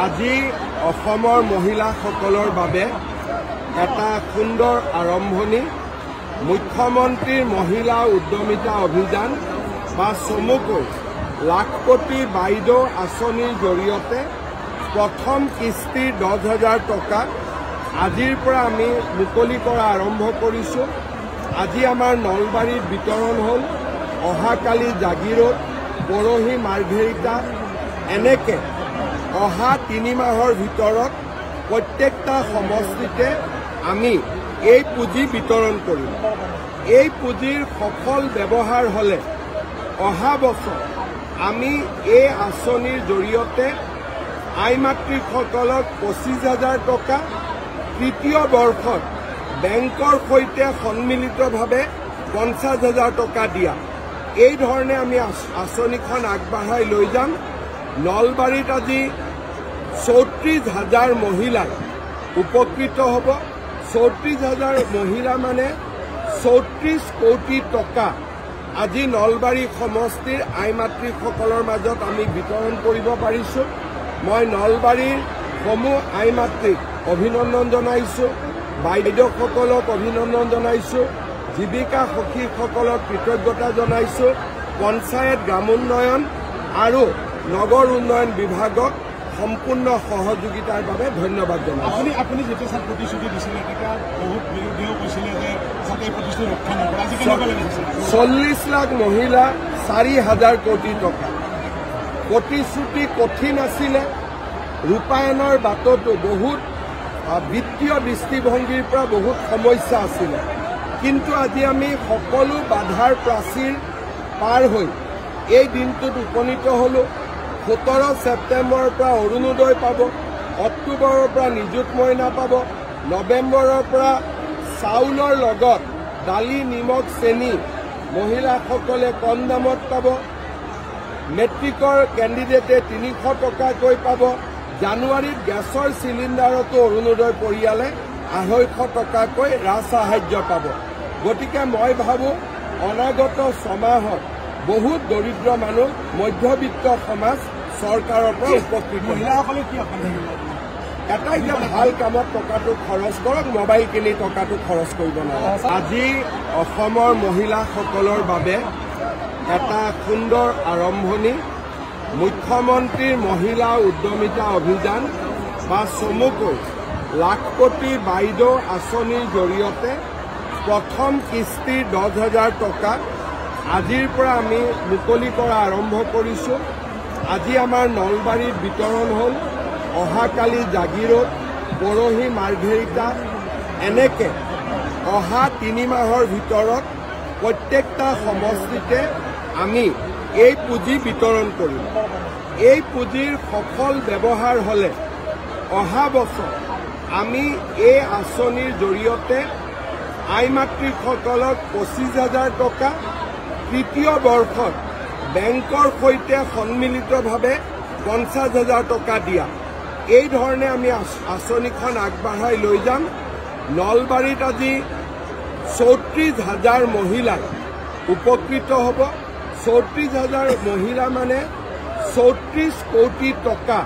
আজি অসমৰ মহিলাসকলৰ বাবে এটা সুন্দৰ আৰম্ভণি মুখ্যমন্ত্ৰীৰ মহিলা উদ্যমিতা অভিযান বা চমুকৈ লাখপতি বাইদেউ আঁচনিৰ জৰিয়তে প্ৰথম কিস্তিৰ 10,000 টকা আজিৰ পৰা আমি মুকলি কৰা আৰম্ভ কৰিছোঁ। আজি আমাৰ নলবাৰীত বিতৰণ হ'ল, অহাকালি জাগিৰোড, পৰহি মাৰ্ঘেৰিটা, এনেকে অহা 3 মাহৰ ভিতৰত প্ৰত্যেকটা সমষ্টিতে আমি এই পুঁজি বিতৰণ কৰিম। এই পুঁজিৰ সফল ব্যৱহাৰ হ'লে অহা বছৰ আমি এই আঁচনিৰ জৰিয়তে আই মাতৃসকলক 25,000 টকা, তৃতীয় বৰ্ষত বেংকৰ সৈতে সন্মিলিতভাৱে 50,000 টকা দিয়া, এই ধৰণে আমি আঁচনিখন আগবঢ়াই লৈ যাম। নলবাৰীত আজি 34,000 মহিলাই উপকৃত হ'ব। 34,000 মহিলা মানে 34 কোটি টকা আজি নলবাৰী সমষ্টিৰ আই মাতৃসকলৰ মাজত আমি বিতৰণ কৰিব পাৰিছোঁ। মই নলবাৰীৰ সমূহ আই মাতৃক অভিনন্দন জনাইছোঁ, বাইদেউসকলক অভিনন্দন জনাইছোঁ, জীৱিকা সখীসকলক কৃতজ্ঞতা জনাইছোঁ, পঞ্চায়ত গ্ৰামোন্নয়ন আৰু নগৰ উন্নয়ন বিভাগক সম্পূৰ্ণ সহযোগিতাৰ বাবে ধন্যবাদ জনাইছোঁ। আপুনি যেতিয়া চাত প্ৰতিশ্ৰুতি দিছিলে তেতিয়া বহুত বিৰোধীয়েও কৈছিলে যে যাতে প্ৰতিশ্ৰুতি ৰক্ষা নকৰে, আজি কেনেকুৱা লাগিছে? 40 লাখ মহিলা, 4,000 কোটি টকা। প্ৰতিশ্ৰুতি কঠিন আছিলে, ৰূপায়ণৰ বাটতো বহুত বিত্তীয় দৃষ্টিভংগীৰ পৰা বহুত সমস্যা আছিলে, কিন্তু আজি আমি সকলো বাধাৰ প্ৰাচীৰ পাৰ হৈ এই দিনটোত উপনীত হ'লোঁ। 17 ছেপ্টেম্বৰৰ পৰা অৰুণোদয় পাব, অক্টোবৰৰ পৰা নিযুত মইনা পাব, নৱেম্বৰৰ পৰা চাউলৰ লগত দালি, নিমখ, চেনি মহিলাসকলে কম দামত পাব, মেট্ৰিকৰ কেণ্ডিডেটে 300 টকাকৈ পাব, জানুৱাৰীত গেছৰ চিলিণ্ডাৰতো অৰুণোদয় পৰিয়ালে 250 টকাকৈ ৰাজসাহায্য পাব। গতিকে মই ভাবোঁ অনাগত 6 মাহত বহুত দৰিদ্ৰ মানুহ, মধ্যবিত্ত সমাজ চৰকাৰৰ পৰা উপকৃত। মহিলাসকলে কি এটাই যে ভাল কামত টকাটো খৰচ কৰক, মোবাইল কিনি টকাটো খৰচ কৰিব নালাগে। আজি অসমৰ মহিলাসকলৰ বাবে এটা সুন্দৰ আৰম্ভণি মুখ্যমন্ত্ৰীৰ মহিলা উদ্যমিতা অভিযান বা চমুকৈ লাখপতি বাইদেউ আঁচনিৰ জৰিয়তে প্ৰথম কিস্তিৰ 10,000 টকা আজিৰ পৰা আমি মুকলি কৰা আৰম্ভ কৰিছোঁ। আজি আমাৰ নলবাৰীত বিতৰণ হ'ল, অহাকালি জাগিৰোড, পৰহি মাৰ্ঘেৰিটা, এনেকে অহা 3 মাহৰ ভিতৰত প্ৰত্যেকটা সমষ্টিতে আমি এই পুঁজি বিতৰণ কৰিম। এই পুঁজিৰ সফল ব্যৱহাৰ হ'লে অহা বছৰ আমি এই আঁচনিৰ জৰিয়তে আই মাতৃসকলক 25,000 টকা, তৃতীয় বৰ্ষত বেংকৰ সৈতে সন্মিলিতভাৱে 50,000 টকা দিয়া, এই ধৰণে আমি আঁচনিখন আগবঢ়াই লৈ যাম। নলবাৰীত আজি 34,000 মহিলাই উপকৃত হ'ব। 34,000 মহিলা মানে 34 কোটি টকা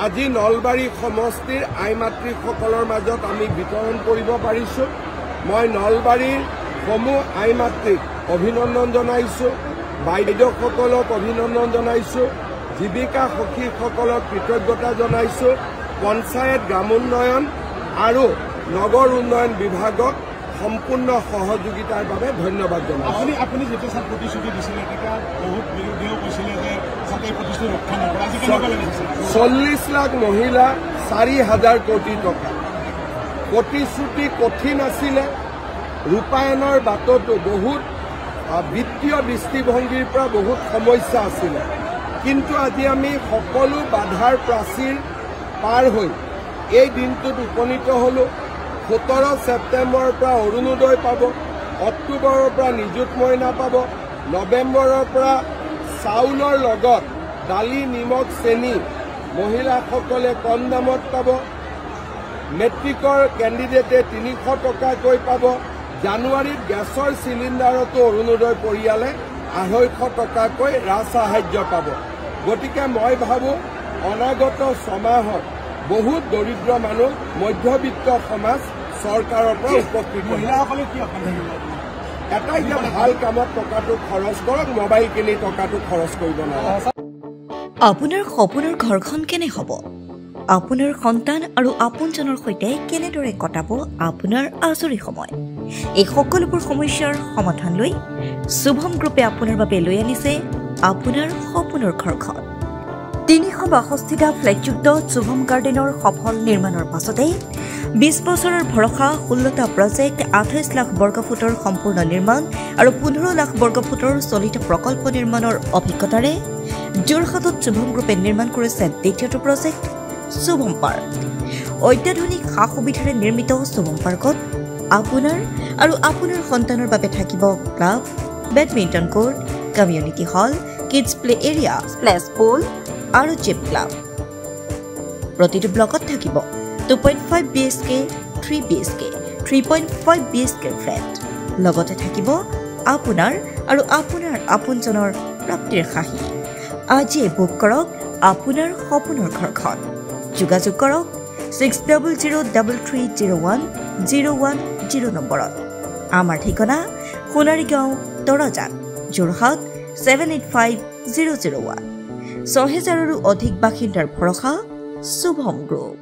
আজি নলবাৰী সমষ্টিৰ আই মাতৃসকলৰ মাজত আমি বিতৰণ কৰিব পাৰিছোঁ। মই নলবাৰীৰ সমূহ আই মাতৃক অভিনন্দন জনাইছোঁ, বাইদেউসকলক অভিনন্দন জনাইছোঁ, জীৱিকা সখীসকলক কৃতজ্ঞতা জনাইছোঁ, পঞ্চায়ত গ্ৰামোন্নয়ন আৰু নগৰ উন্নয়ন বিভাগক সম্পূৰ্ণ সহযোগিতাৰ বাবে ধন্যবাদ জনাইছোঁ। আপুনি যেতিয়া চাত প্ৰতিশ্ৰুতি দিছিলে তেতিয়া বহুত বিৰোধীয়েও কৈছিলে যে যাতে প্ৰতিশ্ৰুতি ৰক্ষা নকৰে, আজি কেনেকুৱা লাগিছে? 40 লাখ মহিলা, 4,000 কোটি টকা। প্ৰতিশ্ৰুতি কঠিন আছিলে, ৰূপায়ণৰ বাটতো বহুত বিত্তীয় দৃষ্টিভংগীৰ পৰা বহুত সমস্যা আছিলে, কিন্তু আজি আমি সকলো বাধাৰ প্ৰাচীৰ পাৰ হৈ এই দিনটোত উপনীত হ'লোঁ। 17 ছেপ্টেম্বৰৰ পৰা অৰুণোদয় পাব, অক্টোবৰৰ পৰা নিযুত মইনা পাব, নৱেম্বৰৰ পৰা চাউলৰ লগত দালি, নিমখ, চেনি মহিলাসকলে কম দামত পাব, মেট্ৰিকৰ কেণ্ডিডেটে 300 টকাকৈ পাব, জানুৱাৰীত গেছৰ চিলিণ্ডাৰতো অৰুণোদয় পৰিয়ালে 250 টকাকৈ ৰাজসাহায্য পাব। গতিকে মই ভাবোঁ অনাগত ছমাহত বহুত দৰিদ্ৰ মানুহ মধ্যবিত্ত সমাজ চৰকাৰৰ পৰা উপকৃত মহিলাসকলে কি অসম থাকিব এটা এতিয়া ভাল কামত টকাটো খৰচ কৰক মোবাইল কিনি টকাটো খৰচ কৰিব নালাগে আপোনাৰ সপোনৰ ঘৰখন কেনে হ'ব আপোনাৰ সন্তান আৰু আপোনজনৰ সৈতে কেনেদৰে কটাব আপোনাৰ আজৰি সময় এই সকলোবোৰ সমস্যাৰ সমাধান লৈ শুভম গ্ৰুপে আপোনাৰ বাবে লৈ আনিছে আপোনাৰ সপোনৰ ঘৰখন 362টা ফ্লেটযুক্ত শুভম গাৰ্ডেনৰ সফল নিৰ্মাণৰ পাছতে 20 বছৰৰ ভৰসা 16টা প্ৰজেক্ট 28 লাখ বৰ্গফুটৰ সম্পূৰ্ণ নিৰ্মাণ আৰু 15 লাখ বৰ্গফুটৰ চলিত প্ৰকল্প নিৰ্মাণৰ অভিজ্ঞতাৰে যোৰহাটত শুভম গ্ৰুপে নিৰ্মাণ কৰিছে দ্বিতীয়টো প্ৰজেক্ট শুভম পাৰ্ক অত্যাধুনিক সা সুবিধাৰে নিৰ্মিত শুভম পাৰ্কত আপোনাৰ আৰু আপোনাৰ সন্তানৰ বাবে থাকিব club badminton court community hall kids play area splash pool আৰু জিম ক্লাব প্ৰতিটো ব্লকত থাকিব 2.5 BHK 3 BHK 3.5 BHK ফ্লেট লগতে থাকিব আপোনাৰ আৰু আপোনাৰ আপোনজনৰ প্ৰাপ্তিৰ সাহী আজিয়ে বুক কৰক আপোনাৰ সপোনৰ ঘৰখন যোগাযোগ কৰক 6003301010 নম্বৰত আমাৰ ঠিকনা সোণাৰীগাঁও তৰাজান যোৰহাট 785001 6000ৰো অধিক বাসিন্দাৰ ভৰসা শুভম গ্ৰুপ